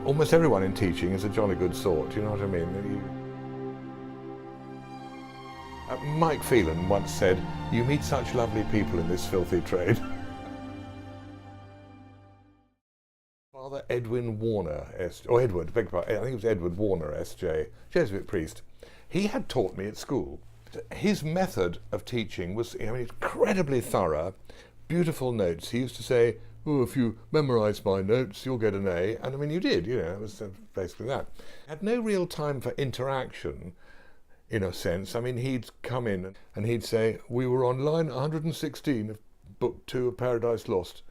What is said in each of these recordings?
Almost everyone in teaching is a jolly good sort, you know what I mean? Mike Phelan once said, "You meet such lovely people in this filthy trade." Father Edwin Warner, Edward, beg your pardon, I think it was Edward Warner, S.J., Jesuit priest. He had taught me at school. His method of teaching was incredibly thorough, beautiful notes. He used to say, "Oh, if you memorise my notes, you'll get an A." And I mean, you did, it was basically that. Had no real time for interaction, in a sense. I mean, he'd come in and he'd say, "We were on line 116 of book 2 of Paradise Lost."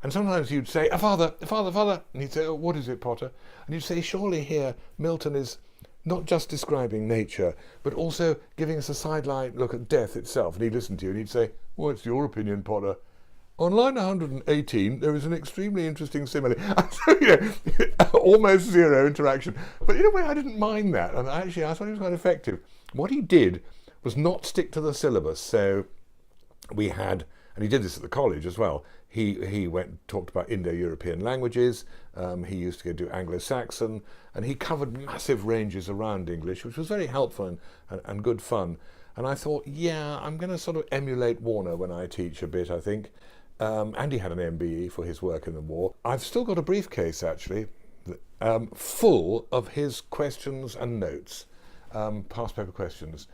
And sometimes you'd say, Father, Father. And he'd say, "Oh, what is it, Potter?" And you'd say, "Surely here Milton is not just describing nature, but also giving us a sideline look at death itself." And he'd listen to you and he'd say, "Well, it's your opinion, Potter. On line 118, there is an extremely interesting simile." So, almost zero interaction. But in a way, I didn't mind that. And actually, I thought he was quite effective. What he did was not stick to the syllabus. So we had, and he did this at the college as well, he went and talked about Indo-European languages, he used to go do Anglo-Saxon, and he covered massive ranges around English, which was very helpful and good fun. And I thought, yeah, I'm going to sort of emulate Warner when I teach a bit, I think. And he had an MBE for his work in the war. I've still got a briefcase, actually, full of his questions and notes, past paper questions.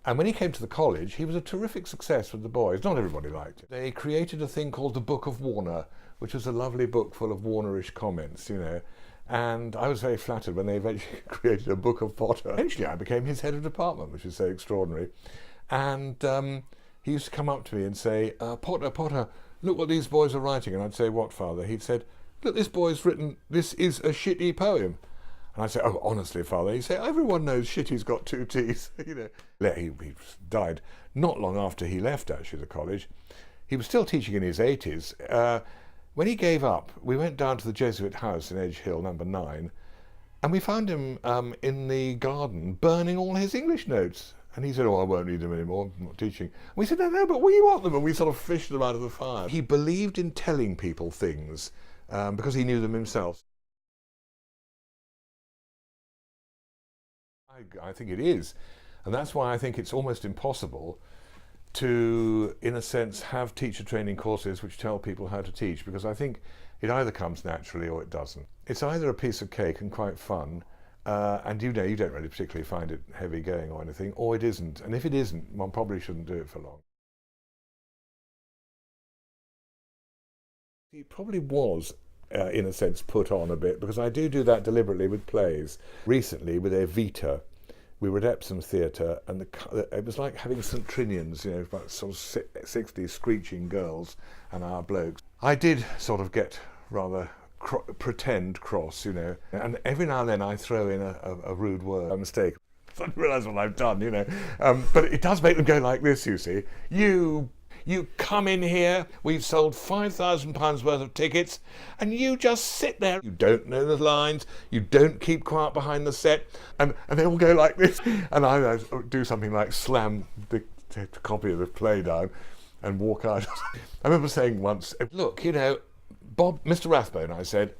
And when he came to the college, he was a terrific success with the boys. Not everybody liked it. They created a thing called the Book of Warner, which was a lovely book full of Warnerish comments, And I was very flattered when they eventually created a Book of Potter. Eventually I became his head of department, which is so extraordinary. And he used to come up to me and say, Potter, look what these boys are writing." And I'd say, "What, Father?" He'd said, "Look, this boy's written, this is a shitty poem." And I'd say, "Oh, honestly, Father." He'd say, "Everyone knows shitty's got 2 T's." He died not long after he left, actually, the college. He was still teaching in his 80s. When he gave up, we went down to the Jesuit house in Edge Hill, number 9, and we found him in the garden burning all his English notes. And he said, "Oh, I won't need them anymore, I'm not teaching." And we said, No, but we want them." And we sort of fished them out of the fire. He believed in telling people things because he knew them himself. I think it is. And that's why I think it's almost impossible to, in a sense, have teacher training courses which tell people how to teach, because I think it either comes naturally or it doesn't. It's either a piece of cake and quite fun, and you don't really particularly find it heavy going or anything, or it isn't. And if it isn't, one probably shouldn't do it for long. It probably was, in a sense, put on a bit, because I do that deliberately with plays. Recently, with Evita, we were at Epsom Theatre, and it was like having St Trinians, about sort of 60 screeching girls and our blokes. I did sort of get rather pretend cross, and every now and then I throw in a rude word, a mistake. I don't realise what I've done, but it does make them go like this, you see. You come in here, we've sold £5,000 worth of tickets, and you just sit there. You don't know the lines, you don't keep quiet behind the set, and they all go like this. And I do something like slam the copy of the play down and walk out. I remember saying once, "Look, Bob, Mr. Rathbone," I said,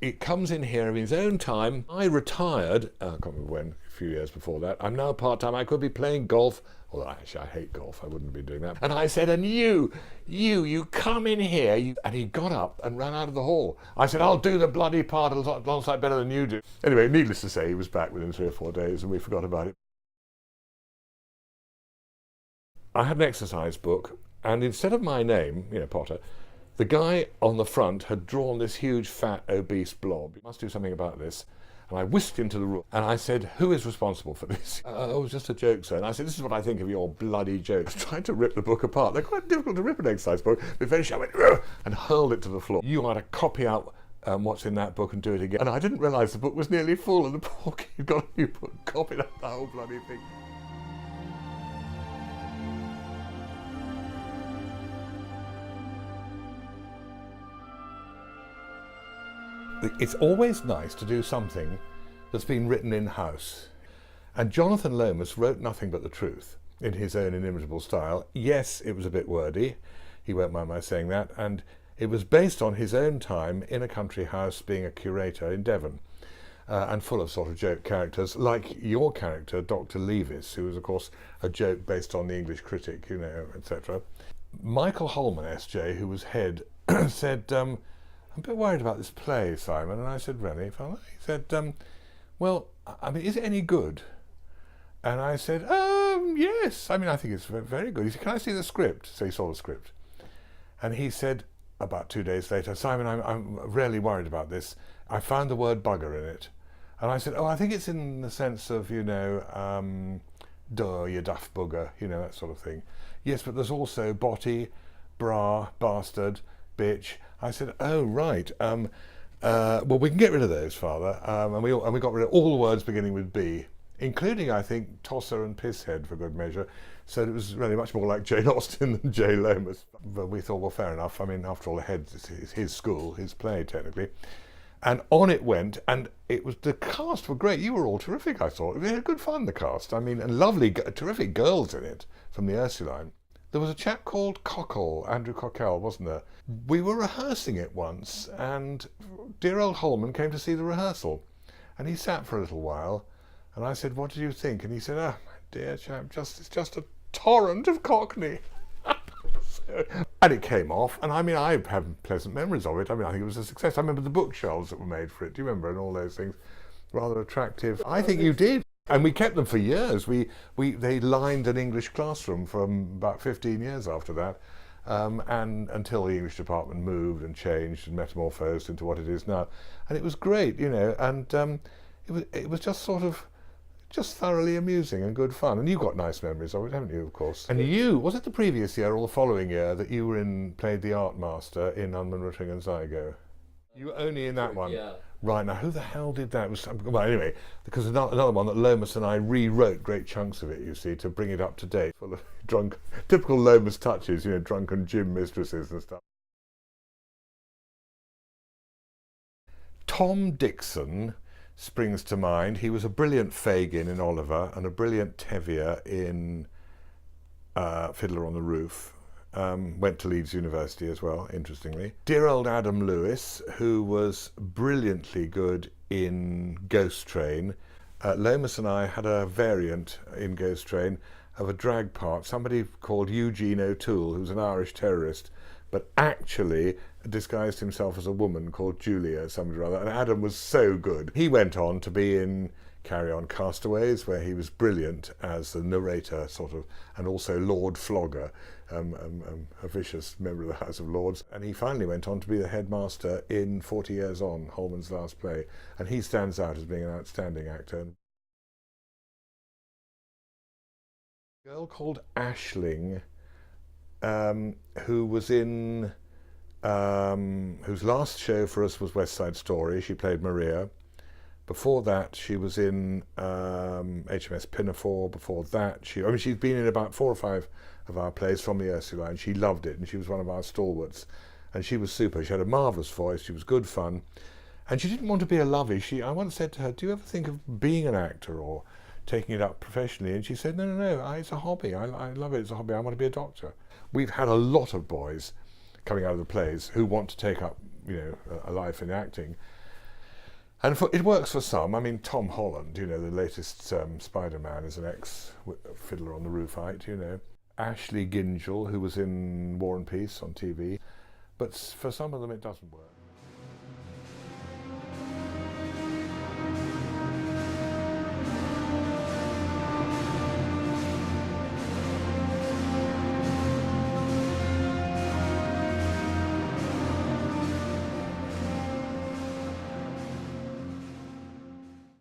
it comes in here in his own time. I retired, I can't remember when, a few years before that. I'm now part-time, I could be playing golf. Although actually I hate golf, I wouldn't be doing that. And I said, "And you come in here," and he got up and ran out of the hall. I said, "I'll do the bloody part a long sight better than you do." Anyway, needless to say, he was back within 3 or 4 days and we forgot about it. I had an exercise book, and instead of my name, Potter, the guy on the front had drawn this huge, fat, obese blob. "You must do something about this." And I whisked into the room and I said, "Who is responsible for this?" "Oh, it was just a joke, sir." And I said, "This is what I think of your bloody jokes." Tried to rip the book apart. They're quite difficult to rip an exercise book. Eventually I went, "Ugh," and hurled it to the floor. "You ought to copy out what's in that book and do it again." And I didn't realise the book was nearly full, and the poor kid got a new book, copied out the whole bloody thing. It's always nice to do something that's been written in-house. And Jonathan Lomas wrote nothing but the truth in his own inimitable style. Yes, it was a bit wordy, he won't mind my saying that, and It was based on his own time in a country house being a curator in Devon. And full of sort of joke characters, like your character, Dr. Leavis, who was, of course, a joke based on the English Critic, you know, etc. Michael Holman, SJ, who was head, said, I'm a bit worried about this play, Simon. And I said, really, fella? He said, well, I mean, is it any good? And I said, yes. I mean, I think it's very good. He said, can I see the script? So he saw the script. And he said, about 2 days later, Simon, I'm really worried about this. I found the word bugger in it. And I said, I think it's in the sense of, you know, duh, you daft bugger, you know, that sort of thing. Yes, but there's also botty, bra, bastard, bitch. I said, oh, right. Well, we can get rid of those, Father. And we got rid of all the words beginning with B, including, I think, tosser and pisshead for good measure. So it was really much more like Jane Austen than J. Lomas. But we thought, well, fair enough. I mean, after all, the head is his school, his play, technically. And on it went, and the cast were great. You were all terrific, I thought. We had good fun, the cast. I mean, and lovely, terrific girls in it from the Ursuline. There was a chap called Cockle, Andrew Cockell, wasn't there? We were rehearsing it once, and dear old Holman came to see the rehearsal. And he sat for a little while, and I said, what did you think? And he said, my dear chap, it's just a torrent of Cockney. And it came off, and I mean, I have pleasant memories of it. I mean, I think it was a success. I remember the bookshelves that were made for it. Do you remember? And all those things, rather attractive. I think you did, and we kept them for years. They lined an English classroom for about 15 years after that, and until the English department moved and changed and metamorphosed into what it is now. And it was great, you know. And it was just sort of. Just thoroughly amusing and good fun. And you've got nice memories of it, haven't you, of course? And was it the previous year or the following year that you played the art master in Unmanrutting and Zygo? You were only in that one? Yeah. Right, now who the hell did that? Well, anyway, because another one that Lomas and I rewrote great chunks of it, you see, to bring it up to date. Full of typical Lomas touches, you know, drunken gym mistresses and stuff. Tom Dixon springs to mind. He was a brilliant Fagin in Oliver and a brilliant Tevye in Fiddler on the Roof. Went to Leeds University as well, interestingly. Dear old Adam Lewis, who was brilliantly good in Ghost Train. Lomas and I had a variant in Ghost Train of a drag part, somebody called Eugene O'Toole, who's an Irish terrorist, but actually disguised himself as a woman called Julia, somebody or other, and Adam was so good. He went on to be in Carry On Castaways, where he was brilliant as the narrator, sort of, and also Lord Flogger, a vicious member of the House of Lords. And he finally went on to be the headmaster in 40 Years On, Holman's last play, and he stands out as being an outstanding actor. A girl called Aisling, who was in whose last show for us was West Side Story. She played Maria. Before that, she was in HMS Pinafore. Before that, she'd been in about 4 or 5 of our plays from the Ursuline. She loved it, and she was one of our stalwarts. And she was super. She had a marvellous voice. She was good fun. And she didn't want to be a lovey. I once said to her, do you ever think of being an actor or taking it up professionally? And she said, no, it's a hobby. I love it. It's a hobby. I want to be a doctor. We've had a lot of boys coming out of the plays who want to take up, you know, a life in acting. And it works for some. I mean, Tom Holland, you know, the latest Spider-Man is an ex-Fiddler on the Roofite, you know. Ashley Gingell, who was in War and Peace on TV. But for some of them it doesn't work.